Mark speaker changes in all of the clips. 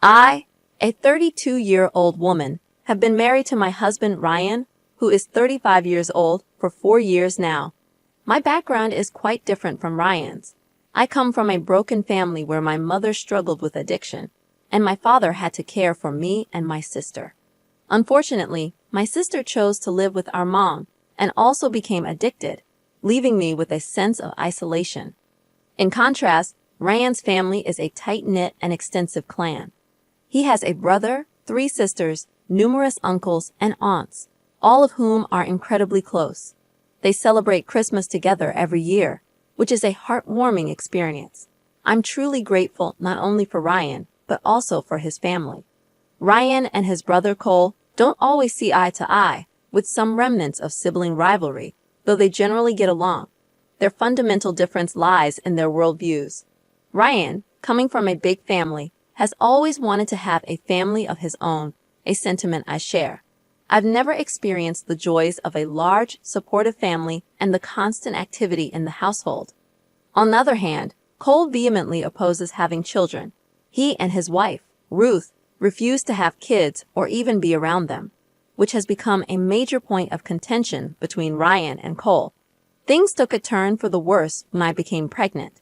Speaker 1: I, a 32-year-old woman, have been married to my husband Ryan, who is 35 years old, for 4 years now. My background is quite different from Ryan's. I come from a broken family where my mother struggled with addiction, and my father had to care for me and my sister. Unfortunately, my sister chose to live with our mom and also became addicted, leaving me with a sense of isolation. In contrast, Ryan's family is a tight-knit and extensive clan. He has a brother, 3 sisters, numerous uncles and aunts, all of whom are incredibly close. They celebrate Christmas together every year, which is a heartwarming experience. I'm truly grateful not only for Ryan, but also for his family. Ryan and his brother Cole don't always see eye to eye, with some remnants of sibling rivalry, though they generally get along. Their fundamental difference lies in their worldviews. Ryan, coming from a big family, has always wanted to have a family of his own, a sentiment I share. I've never experienced the joys of a large, supportive family and the constant activity in the household. On the other hand, Cole vehemently opposes having children. He and his wife, Ruth, refuse to have kids or even be around them, which has become a major point of contention between Ryan and Cole. Things took a turn for the worse when I became pregnant.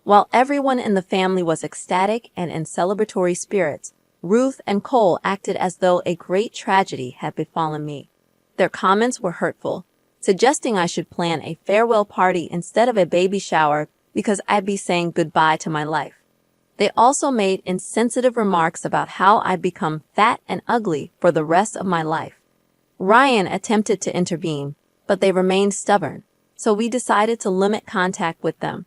Speaker 1: While everyone in the family was ecstatic and in celebratory spirits, Ruth and Cole acted as though a great tragedy had befallen me. Their comments were hurtful, suggesting I should plan a farewell party instead of a baby shower because I'd be saying goodbye to my life. They also made insensitive remarks about how I'd become fat and ugly for the rest of my life. Ryan attempted to intervene, but they remained stubborn, so we decided to limit contact with them.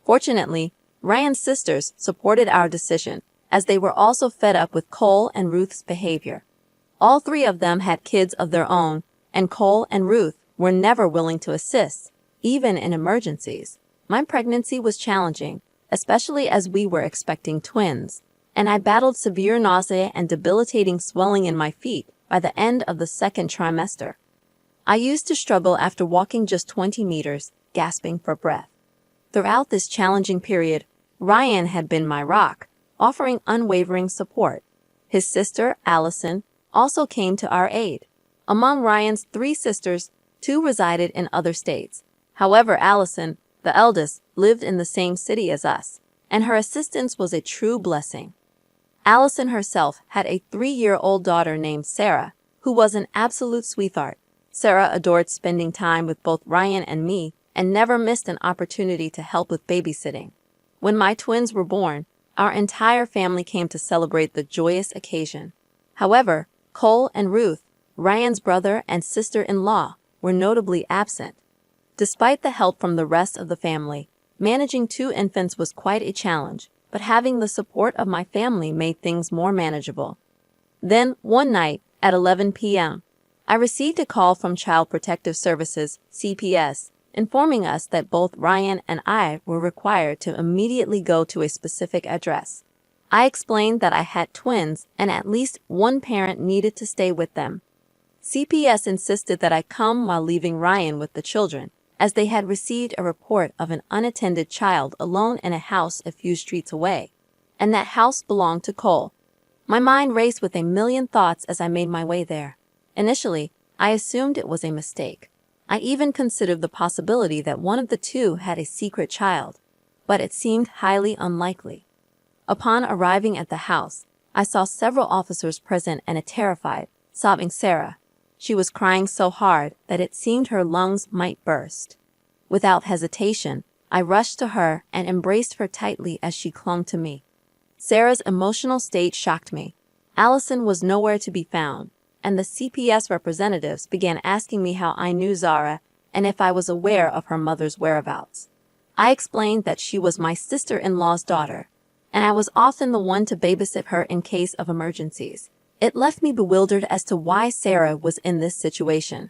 Speaker 1: Fortunately, Ryan's sisters supported our decision, as they were also fed up with Cole and Ruth's behavior. All 3 of them had kids of their own, and Cole and Ruth were never willing to assist, even in emergencies. My pregnancy was challenging, especially as we were expecting twins, and I battled severe nausea and debilitating swelling in my feet by the end of the 2nd trimester. I used to struggle after walking just 20 meters, gasping for breath. Throughout this challenging period, Ryan had been my rock, offering unwavering support. His sister, Allison, also came to our aid. Among Ryan's 3 sisters, 2 resided in other states. However, Allison, the eldest, lived in the same city as us, and her assistance was a true blessing. Allison herself had a 3-year-old daughter named Sarah, who was an absolute sweetheart. Sarah adored spending time with both Ryan and me and never missed an opportunity to help with babysitting. When my twins were born, our entire family came to celebrate the joyous occasion. However, Cole and Ruth, Ryan's brother and sister-in-law, were notably absent. Despite the help from the rest of the family, managing 2 infants was quite a challenge, but having the support of my family made things more manageable. Then, one night, at 11 p.m., I received a call from Child Protective Services, CPS, informing us that both Ryan and I were required to immediately go to a specific address. I explained that I had twins and at least one parent needed to stay with them. CPS insisted that I come while leaving Ryan with the children, as they had received a report of an unattended child alone in a house a few streets away, and that house belonged to Cole. My mind raced with a million thoughts as I made my way there. Initially, I assumed it was a mistake. I even considered the possibility that one of the 2 had a secret child, but it seemed highly unlikely. Upon arriving at the house, I saw several officers present and a terrified, sobbing Sarah. She was crying so hard that it seemed her lungs might burst. Without hesitation, I rushed to her and embraced her tightly as she clung to me. Sarah's emotional state shocked me. Allison was nowhere to be found, and the CPS representatives began asking me how I knew Zara and if I was aware of her mother's whereabouts. I explained that she was my sister-in-law's daughter, and I was often the one to babysit her in case of emergencies. It left me bewildered as to why Sarah was in this situation.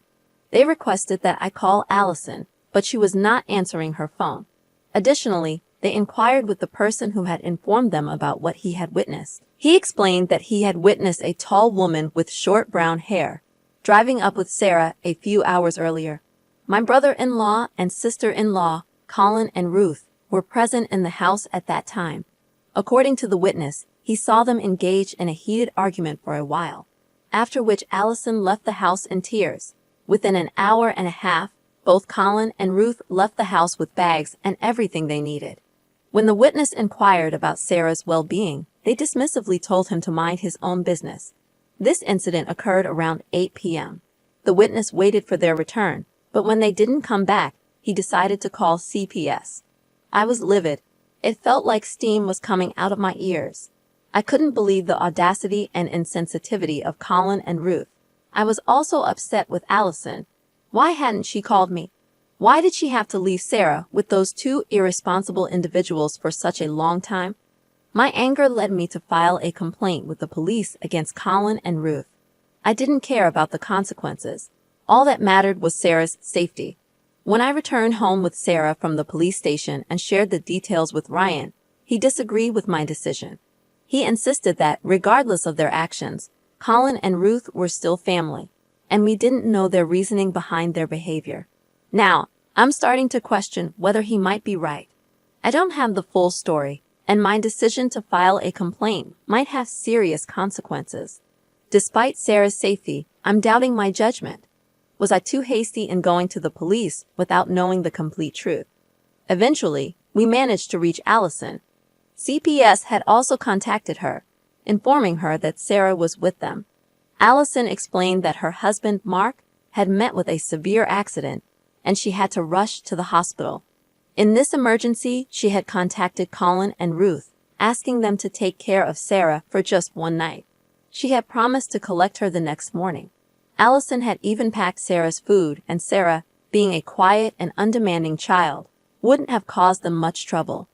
Speaker 1: They requested that I call Allison, but she was not answering her phone. Additionally, they inquired with the person who had informed them about what he had witnessed. He explained that he had witnessed a tall woman with short brown hair driving up with Sarah a few hours earlier. My brother-in-law and sister-in-law, Colin and Ruth, were present in the house at that time. According to the witness, he saw them engage in a heated argument for a while, after which Allison left the house in tears. Within an hour and a half, both Colin and Ruth left the house with bags and everything they needed. When the witness inquired about Sarah's well-being, they dismissively told him to mind his own business. This incident occurred around 8 p.m. The witness waited for their return, but when they didn't come back, he decided to call CPS. I was livid. It felt like steam was coming out of my ears. I couldn't believe the audacity and insensitivity of Colin and Ruth. I was also upset with Allison. Why hadn't she called me? Why did she have to leave Sarah with those two irresponsible individuals for such a long time? My anger led me to file a complaint with the police against Colin and Ruth. I didn't care about the consequences. All that mattered was Sarah's safety. When I returned home with Sarah from the police station and shared the details with Ryan, he disagreed with my decision. He insisted that, regardless of their actions, Colin and Ruth were still family, and we didn't know their reasoning behind their behavior. Now, I'm starting to question whether he might be right. I don't have the full story, and my decision to file a complaint might have serious consequences. Despite Sarah's safety, I'm doubting my judgment. Was I too hasty in going to the police without knowing the complete truth? Eventually, we managed to reach Allison. CPS had also contacted her, informing her that Sarah was with them. Allison explained that her husband, Mark, had met with a severe accident, and she had to rush to the hospital. In this emergency, she had contacted Colin and Ruth, asking them to take care of Sarah for just one night. She had promised to collect her the next morning. Allison had even packed Sarah's food, and Sarah, being a quiet and undemanding child, wouldn't have caused them much trouble.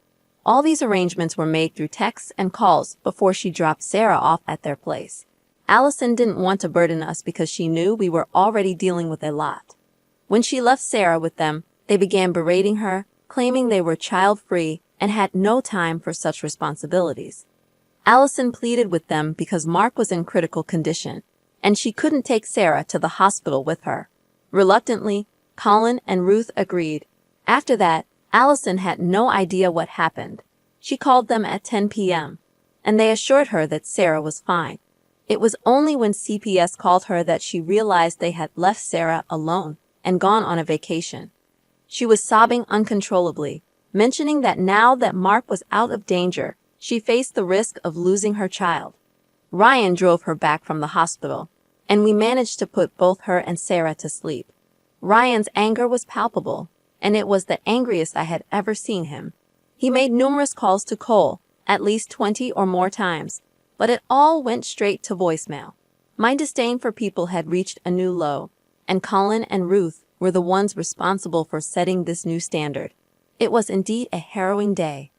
Speaker 1: All these arrangements were made through texts and calls before she dropped Sarah off at their place. Allison didn't want to burden us because she knew we were already dealing with a lot. When she left Sarah with them, they began berating her, claiming they were child-free and had no time for such responsibilities. Allison pleaded with them because Mark was in critical condition, and she couldn't take Sarah to the hospital with her. Reluctantly, Colin and Ruth agreed. After that, Allison had no idea what happened. She called them at 10 p.m., and they assured her that Sarah was fine. It was only when CPS called her that she realized they had left Sarah alone and gone on a vacation. She was sobbing uncontrollably, mentioning that now that Mark was out of danger, she faced the risk of losing her child. Ryan drove her back from the hospital, and we managed to put both her and Sarah to sleep. Ryan's anger was palpable, and it was the angriest I had ever seen him. He made numerous calls to Cole, at least 20 or more times, but it all went straight to voicemail. My disdain for people had reached a new low, and Colin and Ruth were the ones responsible for setting this new standard. It was indeed a harrowing day.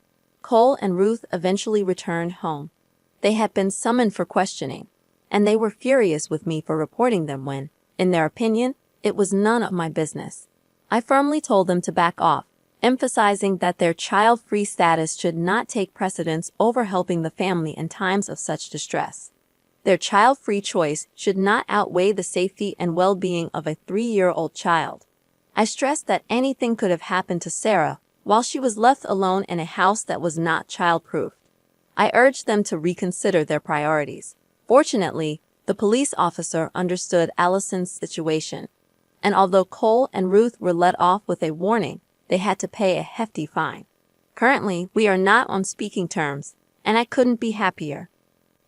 Speaker 1: Cole and Ruth eventually returned home. They had been summoned for questioning, and they were furious with me for reporting them when, in their opinion, it was none of my business. I firmly told them to back off, emphasizing that their child-free status should not take precedence over helping the family in times of such distress. Their child-free choice should not outweigh the safety and well-being of a 3-year-old child. I stressed that anything could have happened to Sarah while she was left alone in a house that was not child-proof. I urged them to reconsider their priorities. Fortunately, the police officer understood Allison's situation, and although Cole and Ruth were let off with a warning, they had to pay a hefty fine. Currently, we are not on speaking terms, and I couldn't be happier.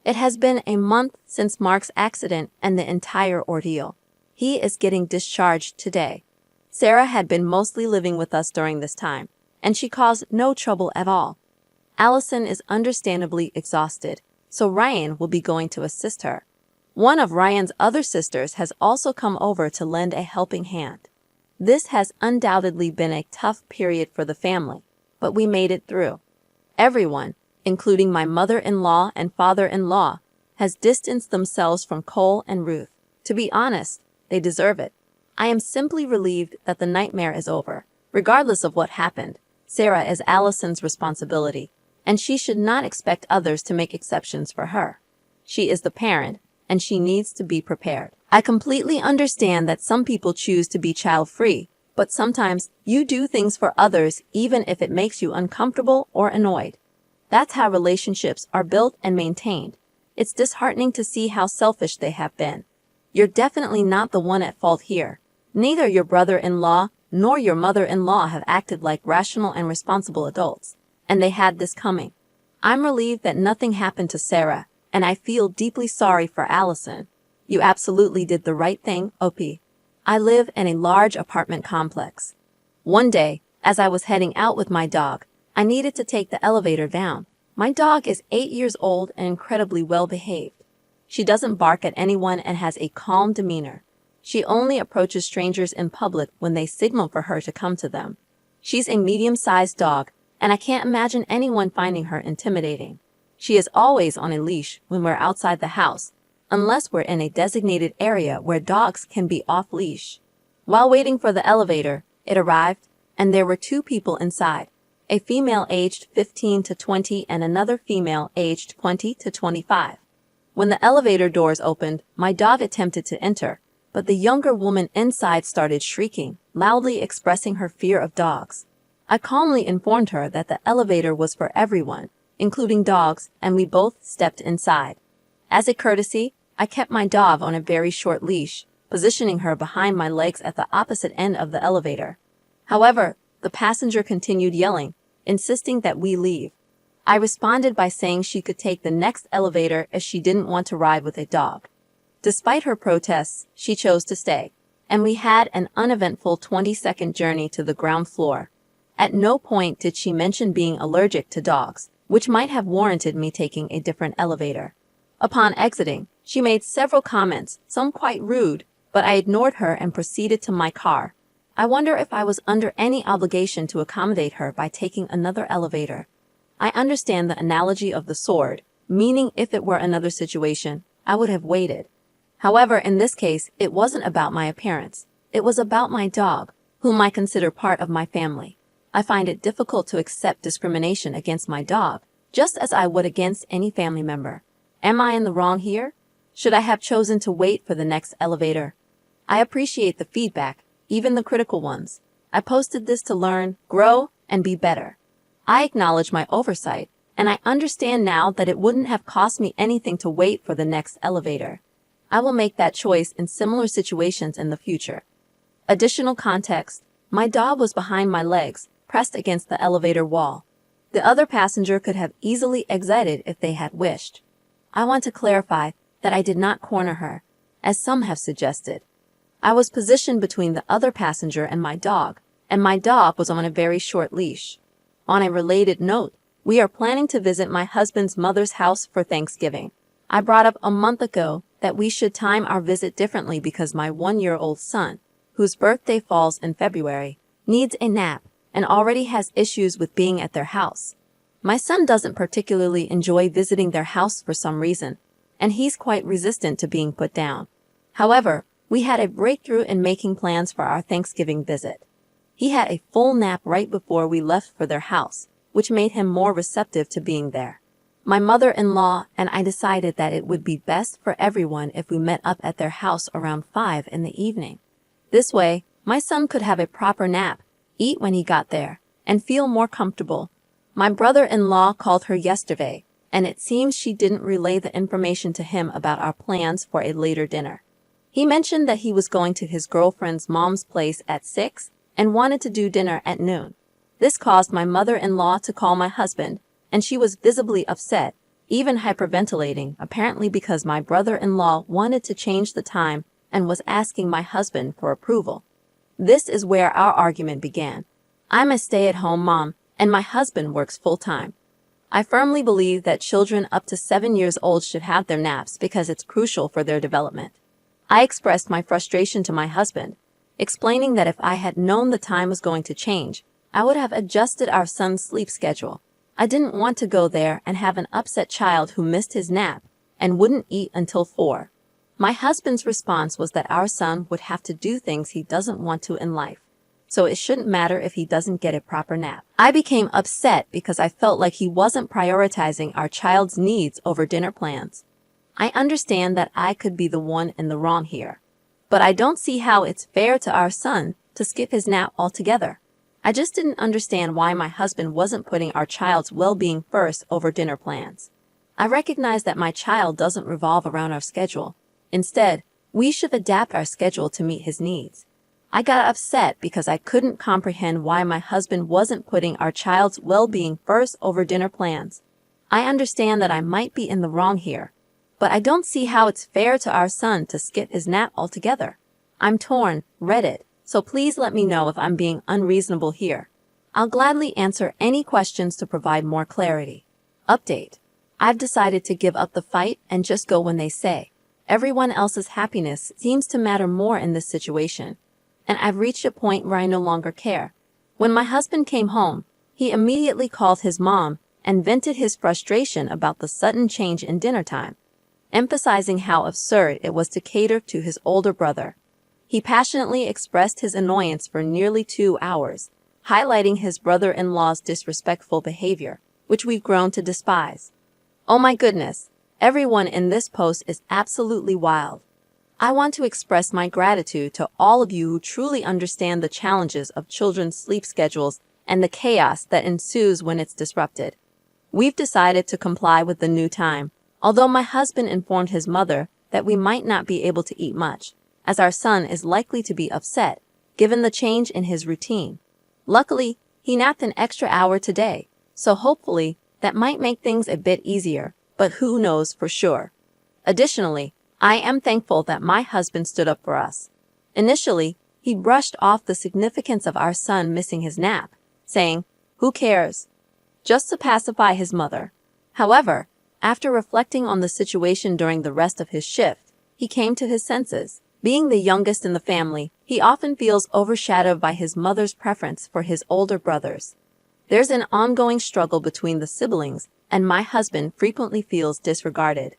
Speaker 1: It has been a month since Mark's accident and the entire ordeal. He is getting discharged today. Sarah had been mostly living with us during this time, and she caused no trouble at all. Allison is understandably exhausted, so Ryan will be going to assist her. One of Ryan's other sisters has also come over to lend a helping hand. This has undoubtedly been a tough period for the family, but we made it through. Everyone, including my mother-in-law and father-in-law, has distanced themselves from Cole and Ruth. To be honest, they deserve it. I am simply relieved that the nightmare is over. Regardless of what happened, Sarah is Allison's responsibility, and she should not expect others to make exceptions for her. She is the parent, and she needs to be prepared. I completely understand that some people choose to be child-free, but sometimes you do things for others even if it makes you uncomfortable or annoyed. That's how relationships are built and maintained. It's disheartening to see how selfish they have been. You're definitely not the one at fault here. Neither your brother-in-law nor your mother-in-law have acted like rational and responsible adults, and they had this coming. I'm relieved that nothing happened to Sarah, and I feel deeply sorry for Allison. You absolutely did the right thing, OP. I live in a large apartment complex. One day, as I was heading out with my dog, I needed to take the elevator down. My dog is 8 years old and incredibly well behaved. She doesn't bark at anyone and has a calm demeanor. She only approaches strangers in public when they signal for her to come to them. She's a medium-sized dog, and I can't imagine anyone finding her intimidating. She is always on a leash when we're outside the house, unless we're in a designated area where dogs can be off-leash. While waiting for the elevator, it arrived, and there were 2 people inside, a female aged 15 to 20 and another female aged 20 to 25. When the elevator doors opened, my dog attempted to enter, but the younger woman inside started shrieking, loudly expressing her fear of dogs. I calmly informed her that the elevator was for everyone, including dogs, and we both stepped inside. As a courtesy, I kept my dog on a very short leash, positioning her behind my legs at the opposite end of the elevator. However, the passenger continued yelling, insisting that we leave. I responded by saying she could take the next elevator as she didn't want to ride with a dog. Despite her protests, she chose to stay, and we had an uneventful 20-second journey to the ground floor. At no point did she mention being allergic to dogs, which might have warranted me taking a different elevator. Upon exiting, she made several comments, some quite rude, but I ignored her and proceeded to my car. I wonder if I was under any obligation to accommodate her by taking another elevator. I understand the analogy of the sword, meaning if it were another situation, I would have waited. However, in this case, it wasn't about my appearance. It was about my dog, whom I consider part of my family. I find it difficult to accept discrimination against my dog, just as I would against any family member. Am I in the wrong here? Should I have chosen to wait for the next elevator? I appreciate the feedback, even the critical ones. I posted this to learn, grow, and be better. I acknowledge my oversight, and I understand now that it wouldn't have cost me anything to wait for the next elevator. I will make that choice in similar situations in the future. Additional context: my dog was behind my legs, pressed against the elevator wall. The other passenger could have easily exited if they had wished. I want to clarify that I did not corner her, as some have suggested. I was positioned between the other passenger and my dog was on a very short leash. On a related note, we are planning to visit my husband's mother's house for Thanksgiving. I brought up a month ago that we should time our visit differently because my 1-year-old son, whose birthday falls in February, needs a nap and already has issues with being at their house. My son doesn't particularly enjoy visiting their house for some reason, and he's quite resistant to being put down. However, we had a breakthrough in making plans for our Thanksgiving visit. He had a full nap right before we left for their house, which made him more receptive to being there. My mother-in-law and I decided that it would be best for everyone if we met up at their house around 5 in the evening. This way, my son could have a proper nap, eat when he got there, and feel more comfortable. My brother-in-law called her yesterday, and it seems she didn't relay the information to him about our plans for a later dinner. He mentioned that he was going to his girlfriend's mom's place at 6 and wanted to do dinner at noon. This caused my mother-in-law to call my husband, and she was visibly upset, even hyperventilating, apparently because my brother-in-law wanted to change the time and was asking my husband for approval. This is where our argument began. I'm a stay-at-home mom, and my husband works full-time. I firmly believe that children up to 7 years old should have their naps because it's crucial for their development. I expressed my frustration to my husband, explaining that if I had known the time was going to change, I would have adjusted our son's sleep schedule. I didn't want to go there and have an upset child who missed his nap and wouldn't eat until 4. My husband's response was that our son would have to do things he doesn't want to in life, so it shouldn't matter if he doesn't get a proper nap. I became upset because I felt like he wasn't prioritizing our child's needs over dinner plans. I understand that I could be the one in the wrong here, but I don't see how it's fair to our son to skip his nap altogether. I just didn't understand why my husband wasn't putting our child's well-being first over dinner plans. I recognize that my child doesn't revolve around our schedule. Instead, we should adapt our schedule to meet his needs. I got upset because I couldn't comprehend why my husband wasn't putting our child's well-being first over dinner plans. I understand that I might be in the wrong here, but I don't see how it's fair to our son to skip his nap altogether. I'm torn, Reddit, so please let me know if I'm being unreasonable here. I'll gladly answer any questions to provide more clarity. Update. I've decided to give up the fight and just go when they say. Everyone else's happiness seems to matter more in this situation, and I've reached a point where I no longer care. When my husband came home, he immediately called his mom and vented his frustration about the sudden change in dinner time, emphasizing how absurd it was to cater to his older brother. He passionately expressed his annoyance for nearly 2 hours, highlighting his brother-in-law's disrespectful behavior, which we've grown to despise. Oh my goodness, everyone in this post is absolutely wild. I want to express my gratitude to all of you who truly understand the challenges of children's sleep schedules and the chaos that ensues when it's disrupted. We've decided to comply with the new time, although my husband informed his mother that we might not be able to eat much, as our son is likely to be upset, given the change in his routine. Luckily, he napped an extra hour today, so hopefully that might make things a bit easier, but who knows for sure. Additionally, I am thankful that my husband stood up for us. Initially, he brushed off the significance of our son missing his nap, saying, "Who cares?" just to pacify his mother. However, after reflecting on the situation during the rest of his shift, he came to his senses. Being the youngest in the family, he often feels overshadowed by his mother's preference for his older brothers. There's an ongoing struggle between the siblings, and my husband frequently feels disregarded.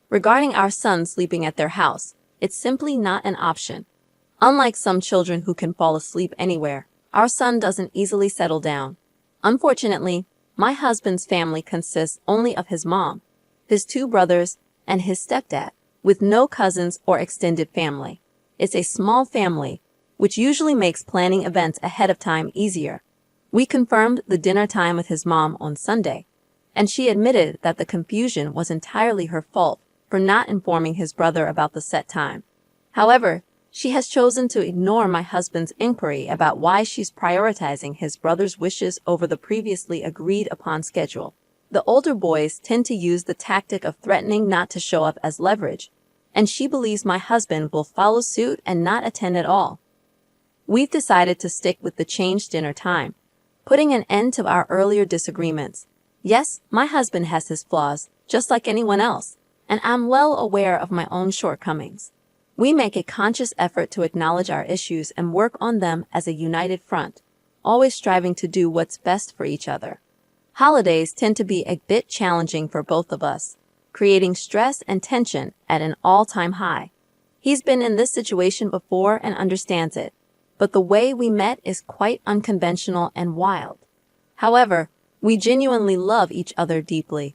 Speaker 1: Regarding our son sleeping at their house, it's simply not an option. Unlike some children who can fall asleep anywhere, our son doesn't easily settle down. Unfortunately, my husband's family consists only of his mom, his 2 brothers, and his stepdad, with no cousins or extended family. It's a small family, which usually makes planning events ahead of time easier. We confirmed the dinner time with his mom on Sunday, and she admitted that the confusion was entirely her fault for not informing his brother about the set time. However, she has chosen to ignore my husband's inquiry about why she's prioritizing his brother's wishes over the previously agreed upon schedule. The older boys tend to use the tactic of threatening not to show up as leverage, and she believes my husband will follow suit and not attend at all. We've decided to stick with the changed dinner time, putting an end to our earlier disagreements. Yes, my husband has his flaws, just like anyone else, and I'm well aware of my own shortcomings. We make a conscious effort to acknowledge our issues and work on them as a united front, always striving to do what's best for each other. Holidays tend to be a bit challenging for both of us, creating stress and tension at an all-time high. He's been in this situation before and understands it, but the way we met is quite unconventional and wild. However, we genuinely love each other deeply.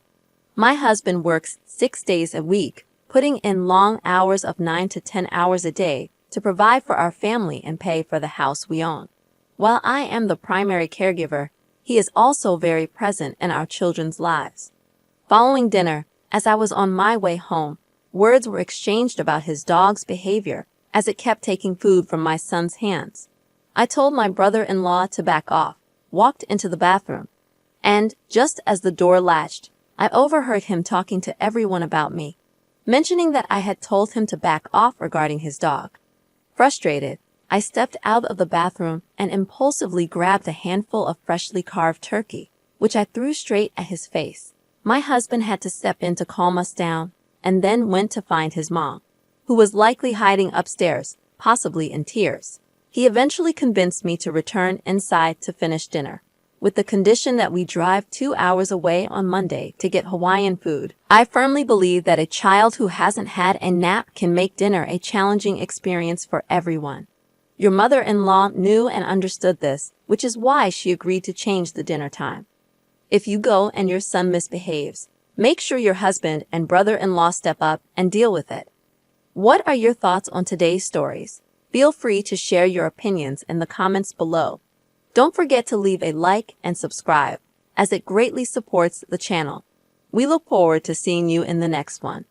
Speaker 1: My husband works 6 days a week, putting in long hours of 9 to 10 hours a day to provide for our family and pay for the house we own. While I am the primary caregiver, he is also very present in our children's lives. Following dinner, as I was on my way home, words were exchanged about his dog's behavior as it kept taking food from my son's hands. I told my brother-in-law to back off, walked into the bathroom, and, just as the door latched, I overheard him talking to everyone about me, mentioning that I had told him to back off regarding his dog. Frustrated, I stepped out of the bathroom and impulsively grabbed a handful of freshly carved turkey, which I threw straight at his face. My husband had to step in to calm us down, and then went to find his mom, who was likely hiding upstairs, possibly in tears. He eventually convinced me to return inside to finish dinner, with the condition that we drive 2 hours away on Monday to get Hawaiian food. I firmly believe that a child who hasn't had a nap can make dinner a challenging experience for everyone. Your mother-in-law knew and understood this, which is why she agreed to change the dinner time. If you go and your son misbehaves, make sure your husband and brother-in-law step up and deal with it. What are your thoughts on today's stories? Feel free to share your opinions in the comments below. Don't forget to leave a like and subscribe, as it greatly supports the channel. We look forward to seeing you in the next one.